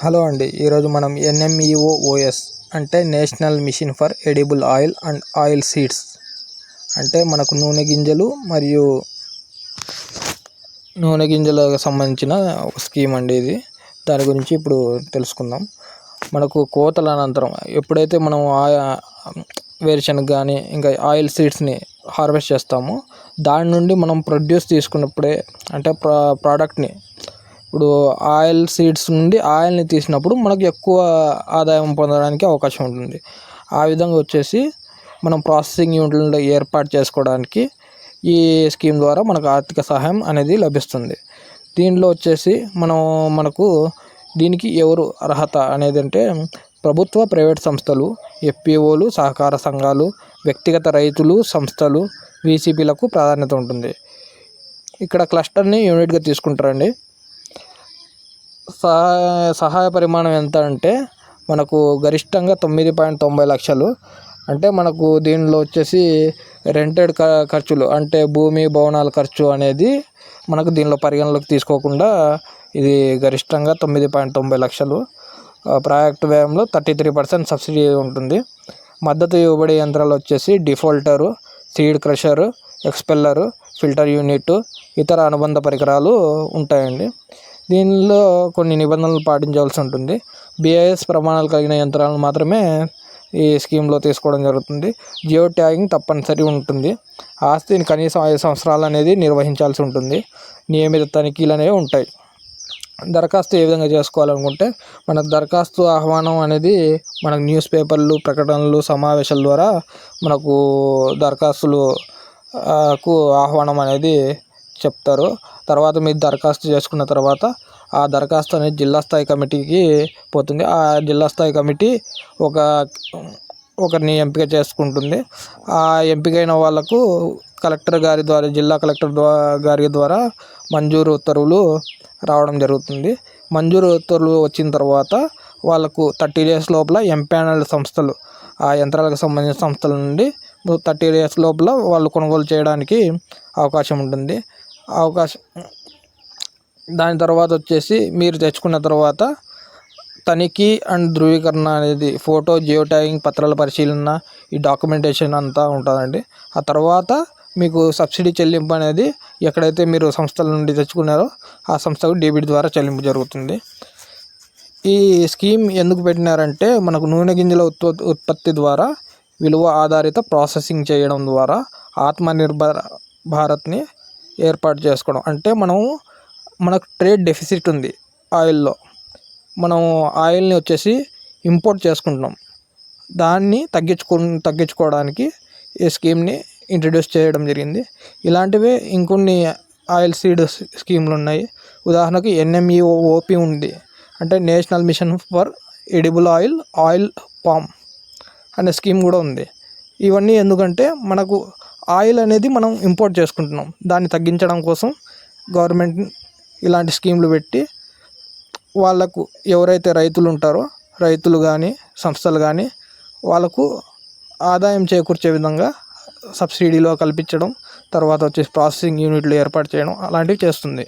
Hello అండి, ఈరోజు మనం NMEO-OS అంటే national mission for edible oil and oil seeds అంటే మనకు నూనె గింజలు మరియు నూనె గింజలకు సంబంధించిన ఒక స్కీమ్ అండి ఇది. దాని గురించి ఇప్పుడు తెలుసుకుందాం. మనకు కోతల అనంతరం ఎప్పుడైతే మనం వేరుశనగ కానీ ఇంకా ఆయిల్ సీడ్స్ని హార్వెస్ట్ చేస్తామో దాని నుండి మనం ప్రొడ్యూస్ తీసుకున్నప్పుడే అంటే ప్రోడక్ట్ని ఇప్పుడు ఆయిల్ సీడ్స్ నుండి ఆయిల్ని తీసినప్పుడు మనకు ఎక్కువ ఆదాయం పొందడానికి అవకాశం ఉంటుంది. ఆ విధంగా వచ్చేసి మనం ప్రాసెసింగ్ యూనిట్లను ఏర్పాటు చేసుకోవడానికి ఈ స్కీమ్ ద్వారా మనకు ఆర్థిక సహాయం అనేది లభిస్తుంది. దీనిలో వచ్చేసి మనకు దీనికి ఎవరు అర్హత అనేది అంటే ప్రభుత్వ ప్రైవేట్ సంస్థలు, FPOలు, సహకార సంఘాలు, వ్యక్తిగత రైతులు, సంస్థలు, VCPలకు ప్రాధాన్యత ఉంటుంది. ఇక్కడ క్లస్టర్ని యూనిట్గా తీసుకుంటారండి. సహాయ పరిమాణం ఎంత అంటే మనకు గరిష్టంగా 9.90 లక్షలు. అంటే మనకు దీనిలో వచ్చేసి రెంటెడ్ ఖర్చులు అంటే భూమి భవనాల ఖర్చు అనేది మనకు దీనిలో పరిగణలోకి తీసుకోకుండా ఇది గరిష్టంగా 9.90 లక్షలు. ప్రాజెక్టు వ్యయంలో 33% సబ్సిడీ ఉంటుంది. మద్దతు ఇవ్వబడే యంత్రాలు వచ్చేసి డిఫాల్టరు, సీడ్ క్రషరు, ఎక్స్పెల్లరు, ఫిల్టర్ యూనిట్, ఇతర అనుబంధ పరికరాలు ఉంటాయండి. దీనిలో కొన్ని నిబంధనలు పాటించాల్సి ఉంటుంది. BIS ప్రమాణాలు కలిగిన యంత్రాలను మాత్రమే ఈ స్కీమ్లో తీసుకోవడం జరుగుతుంది. జియో ట్యాగింగ్ తప్పనిసరి ఉంటుంది. ఆస్తిని కనీసం 5 సంవత్సరాలు అనేది నిర్వహించాల్సి ఉంటుంది. నియమిత తనిఖీలు అనేవి ఉంటాయి. దరఖాస్తు ఏ విధంగా చేసుకోవాలనుకుంటే మనకు దరఖాస్తు ఆహ్వానం అనేది మనకు న్యూస్ పేపర్లు, ప్రకటనలు, సమావేశాల ద్వారా మనకు దరఖాస్తులకు ఆహ్వానం అనేది చెప్తారు. తర్వాత మీరు దరఖాస్తు చేసుకున్న తర్వాత ఆ దరఖాస్తు అనేది జిల్లా స్థాయి కమిటీకి పోతుంది. ఆ జిల్లా స్థాయి కమిటీ ఒకరిని ఎంపిక చేసుకుంటుంది. ఆ ఎంపికైన వాళ్ళకు కలెక్టర్ గారి ద్వారా, జిల్లా కలెక్టర్ గారి ద్వారా మంజూరు ఉత్తర్వులు రావడం జరుగుతుంది. మంజూరు ఉత్తర్వులు వచ్చిన తర్వాత వాళ్ళకు 30 days లోపల ఎంపానల్ సంస్థలు, ఆ యంత్రాలకు సంబంధించిన సంస్థల నుండి 30 days లోపల వాళ్ళు కొనుగోలు చేయడానికి అవకాశం ఉంటుంది. దాని తర్వాత వచ్చేసి మీరు తెచ్చుకున్న తర్వాత తనిఖీ అండ్ ధృవీకరణ అనేది ఫోటో, జియో ట్యాగింగ్, పత్రాల పరిశీలన, ఈ డాక్యుమెంటేషన్ అంతా ఉంటుందండి. ఆ తర్వాత మీకు సబ్సిడీ చెల్లింపు అనేది ఎక్కడైతే మీరు సంస్థల నుండి తెచ్చుకున్నారో ఆ సంస్థకు డెబిట్ ద్వారా చెల్లింపు జరుగుతుంది. ఈ స్కీమ్ ఎందుకు పెట్టినారంటే మనకు నూనె గింజల ఉత్పత్తి ద్వారా విలువ ఆధారిత ప్రాసెసింగ్ చేయడం ద్వారా ఆత్మనిర్భర భారత్ని ఏర్పాటు చేసుకోవడం. అంటే మనకు ట్రేడ్ డెఫిసిట్ ఉంది ఆయిల్లో. మనం ఆయిల్ని వచ్చేసి ఇంపోర్ట్ చేసుకుంటున్నాం. దాన్ని తగ్గించుకోవడానికి ఈ స్కీమ్ని ఇంట్రడ్యూస్ చేయడం జరిగింది. ఇలాంటివే ఇంకొన్ని ఆయిల్ సీడ్ స్కీమ్లు ఉన్నాయి. ఉదాహరణకు NMEO-OP ఉంది, అంటే national mission for edible oil palm అనే స్కీమ్ కూడా ఉంది. ఇవన్నీ ఎందుకంటే మనకు ఆయిల్ అనేది మనం ఇంపోర్ట్ చేసుకుంటున్నాం. దాన్ని తగ్గించడం కోసం గవర్నమెంట్ ఇలాంటి స్కీమ్లు పెట్టి వాళ్ళకు ఎవరైతే రైతులు ఉంటారో రైతులు కానీ సంస్థలు కానీ వాళ్ళకు ఆదాయం చేకూర్చే విధంగా సబ్సిడీలో కల్పించడం, తర్వాత వచ్చేసి ప్రాసెసింగ్ యూనిట్లు ఏర్పాటు చేయడం అలాంటివి చేస్తుంది.